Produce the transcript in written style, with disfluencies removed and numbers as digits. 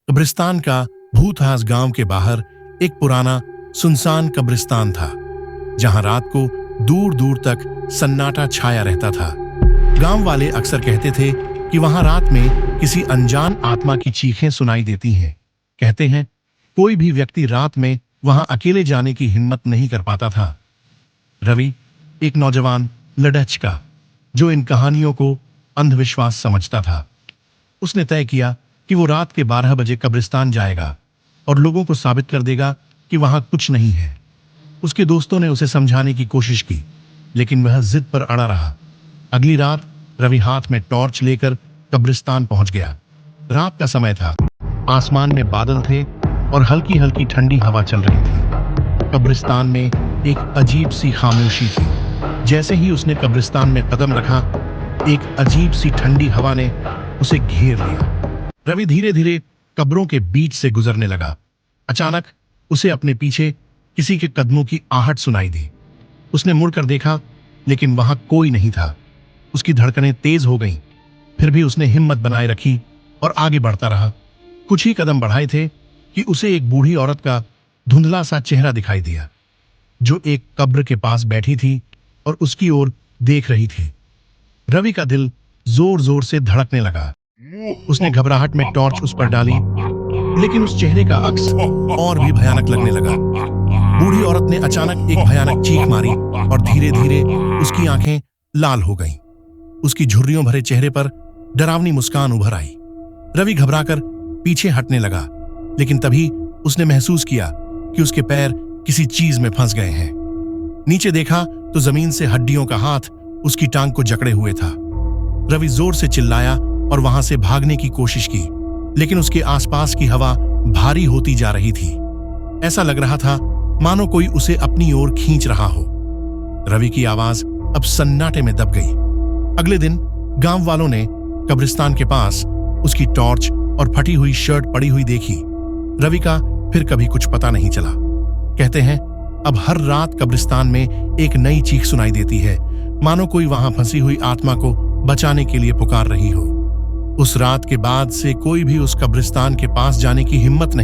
कब्रिस्तान का भूतहास गांव के बाहर एक पुराना सुनसान कब्रिस्तान था, जहां रात को दूर दूर तक सन्नाटा छाया रहता था। गांव वाले अक्सर कहते थे कि वहां रात में किसी अनजान आत्मा की चीखें सुनाई देती हैं। कहते हैं कोई भी व्यक्ति रात में वहां अकेले जाने की हिम्मत नहीं कर पाता था। रवि एक नौजवान लड़का जो इन कहानियों को अंधविश्वास समझता था। उसने तय किया कि वो रात के 12 बजे कब्रिस्तान जाएगा और लोगों को साबित कर देगा कि वहां कुछ नहीं है। उसके दोस्तों ने उसे समझाने की कोशिश की, लेकिन वह जिद पर अड़ा रहा। अगली रात रवि हाथ में टॉर्च लेकर कब्रिस्तान पहुंच गया। रात का समय था, आसमान में बादल थे और हल्की हल्की ठंडी हवा चल रही थी। कब्रिस्तान में एक अजीब सी खामोशी थी। जैसे ही उसने कब्रिस्तान में कदम रखा, एक अजीब सी ठंडी हवा ने उसे घेर लिया। रवि धीरे धीरे कब्रों के बीच से गुजरने लगा। अचानक उसे अपने पीछे किसी के कदमों की आहट सुनाई दी। उसने मुड़कर देखा, लेकिन वहां कोई नहीं था। उसकी धड़कनें तेज हो गईं। फिर भी उसने हिम्मत बनाए रखी और आगे बढ़ता रहा। कुछ ही कदम बढ़ाए थे कि उसे एक बूढ़ी औरत का धुंधला सा चेहरा दिखाई दिया, जो एक कब्र के पास बैठी थी और उसकी ओर देख रही थी। रवि का दिल जोर जोर से धड़कने लगा। उसने घबराहट में टॉर्च उस पर डाली, लेकिन उस चेहरे का अक्स और भी भयानक लगने लगा। बूढ़ी औरत ने अचानक एक भयानक चीख मारी और धीरे धीरे उसकी आंखें लाल हो गईं। उसकी झुर्रियों भरे चेहरे पर डरावनी मुस्कान उभर आई। रवि घबराकर पीछे हटने लगा, लेकिन तभी उसने महसूस किया कि उसके पैर किसी चीज में फंस गए हैं। नीचे देखा तो जमीन से हड्डियों का हाथ उसकी टांग को जकड़े हुए था। रवि जोर से चिल्लाया और वहां से भागने की कोशिश की, लेकिन उसके आसपास की हवा भारी होती जा रही थी। ऐसा लग रहा था मानो कोई उसे अपनी ओर खींच रहा हो। रवि की आवाज अब सन्नाटे में दब गई। अगले दिन गांव वालों ने कब्रिस्तान के पास उसकी टॉर्च और फटी हुई शर्ट पड़ी हुई देखी। रवि का फिर कभी कुछ पता नहीं चला। कहते हैं अब हर रात कब्रिस्तान में एक नई चीख सुनाई देती है, मानो कोई वहां फंसी हुई आत्मा को बचाने के लिए पुकार रही हो। उस रात के बाद से कोई भी उस कब्रिस्तान के पास जाने की हिम्मत नहीं